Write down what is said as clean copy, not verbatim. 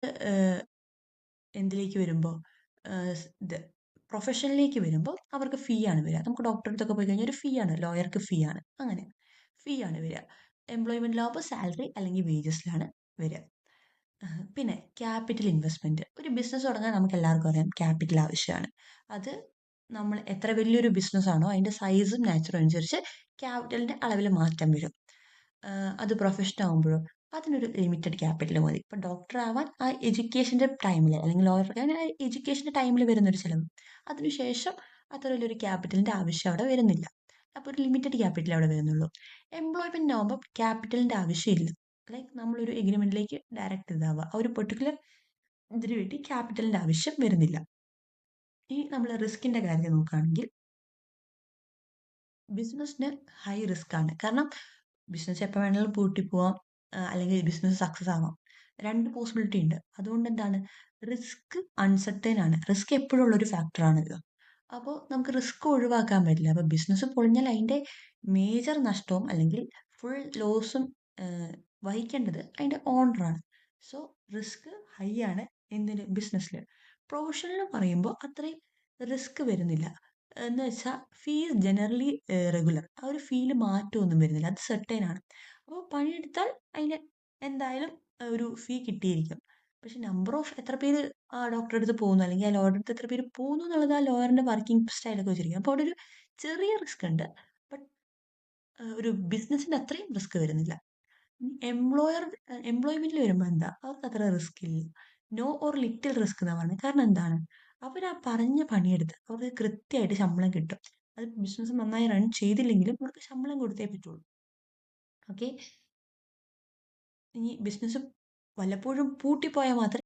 ഏഹ്, എന്തിലേക്ക് വരുമ്പോൾ ഇത് പ്രൊഫഷനിലേക്ക് വരുമ്പോൾ അവർക്ക് ഫീ ആണ് വരിക. നമുക്ക് ഡോക്ടറെ അടുത്തൊക്കെ പോയി കഴിഞ്ഞാൽ ഒരു ഫീ ആണ്. ലോയർക്ക് ഫീ ആണ്. അങ്ങനെ ഫീ ആണ് വരിക. എംപ്ലോയ്മെന്റിലാവുമ്പോൾ സാലറി അല്ലെങ്കിൽ വേജസിലാണ് വരിക. പിന്നെ ക്യാപിറ്റൽ ഇൻവെസ്റ്റ്മെന്റ്. ഒരു ബിസിനസ് തുടങ്ങാൻ നമുക്ക് എല്ലാവർക്കും അറിയാം ക്യാപിറ്റൽ ആവശ്യമാണ്. അത് നമ്മൾ എത്ര വലിയൊരു ബിസിനസ് ആണോ അതിന്റെ സൈസും നാച്ചറും അനുസരിച്ച് ക്യാപിറ്റലിന്റെ അളവിൽ മാറ്റം വരും. അത് പ്രൊഫഷൻ ആകുമ്പോഴോ അതിനൊരു ലിമിറ്റഡ് ക്യാപിറ്റൽ മതി. ഇപ്പൊ ഡോക്ടർ ആവാൻ ആ എഡ്യൂക്കേഷന്റെ ടൈമിൽ അല്ലെങ്കിൽ ലോയർ ആകാൻ ആ എഡ്യൂക്കേഷന്റെ ടൈമിൽ വരുന്നൊരു ചിലവ്. അതിനുശേഷം അത്ര വലിയൊരു ക്യാപിറ്റലിന്റെ ആവശ്യം അവിടെ വരുന്നില്ല. അപ്പൊ ഒരു ലിമിറ്റഡ് ക്യാപിറ്റൽ അവിടെ വരുന്നുള്ളൂ. എംപ്ലോയ്മെന്റ് ആകുമ്പോൾ ക്യാപിറ്റലിന്റെ ആവശ്യമില്ല. ലൈക്ക് നമ്മളൊരു എഗ്രിമെന്റിലേക്ക് ഡയറക്റ്റ് ഇതാവുക. ആ ഒരു പെർട്ടിക്കുലർ ഇതിനു വേണ്ടി ക്യാപിറ്റലിന്റെ ആവശ്യം വരുന്നില്ല. ഇനി നമ്മൾ റിസ്കിന്റെ കാര്യം നോക്കുകയാണെങ്കിൽ ബിസിനസ്സിന് ഹൈ റിസ്ക് ആണ്. കാരണം ബിസിനസ് എപ്പോൾ വേണമെങ്കിലും പൂട്ടിപ്പോവാം. അല്ലെങ്കിൽ ബിസിനസ് സക്സസ് ആവാം. 2 പോസിബിലിറ്റി ഉണ്ട്. അതുകൊണ്ട് എന്താണ് റിസ്ക് അൺസർട്ടൈൻ ആണ്. റിസ്ക് എപ്പോഴും ഉള്ള ഒരു ഫാക്ടർ ആണല്ലോ. അപ്പോൾ നമുക്ക് റിസ്ക് ഒഴിവാക്കാൻ പറ്റില്ല. അപ്പോൾ ബിസിനസ് പൊളിഞ്ഞാൽ അതിന്റെ മേജർ നഷ്ടവും അല്ലെങ്കിൽ ഫുൾ ലോസും വഹിക്കേണ്ടത് അതിന്റെ ഓണറാണ്. സോ റിസ്ക് ഹൈ ആണ് എന്തിന് ബിസിനസ്സിൽ. പ്രൊഫഷണൽ പറയുമ്പോൾ അത്രയും റിസ്ക് വരുന്നില്ല. എന്ന് വെച്ചാൽ ഫീസ് ജനറലി റെഗുലർ. ആ ഒരു ഫീല് മാറ്റമൊന്നും വരുന്നില്ല. അത് സെർട്ടൈൻ ആണ്. അപ്പോൾ പണിയെടുത്താൽ അതിന് എന്തായാലും ഒരു ഫീ കിട്ടിയിരിക്കും. പക്ഷെ നമ്പർ ഓഫ് എത്ര പേര് ആ ഡോക്ടറെ അടുത്ത് പോകുന്നു അല്ലെങ്കിൽ ആ ലോയറുടെ അടുത്ത് എത്ര പേര് പോകുന്നു എന്നുള്ളത് ആ ലോയറിന്റെ വർക്കിംഗ് സ്റ്റൈലൊക്കെ വെച്ചിരിക്കും. അപ്പോൾ അവിടെ ഒരു ചെറിയ റിസ്ക് ഉണ്ട്. ബട്ട് ഒരു ബിസിനസിന്റെ അത്രയും റിസ്ക് വരുന്നില്ല. എംപ്ലോയർ എംപ്ലോയ്മെന്റിൽ വരുമ്പോൾ എന്താ അവർക്ക് അത്ര റിസ്ക് ഇല്ല. നോ ഓർ ലിറ്റിൽ റിസ്ക് എന്നാ പറയുന്നത്. കാരണം എന്താണ് അവർ ആ പറഞ്ഞ പണിയെടുത്ത് അവർക്ക് കൃത്യമായിട്ട് ശമ്പളം കിട്ടും. അത് ബിസിനസ് നന്നായി റൺ ചെയ്തില്ലെങ്കിലും അവർക്ക് ശമ്പളം കൊടുത്തേ പറ്റുള്ളൂ. ഓക്കെ. ഇനി ബിസിനസ് വല്ലപ്പോഴും പൂട്ടിപ്പോയാൽ മാത്രമേ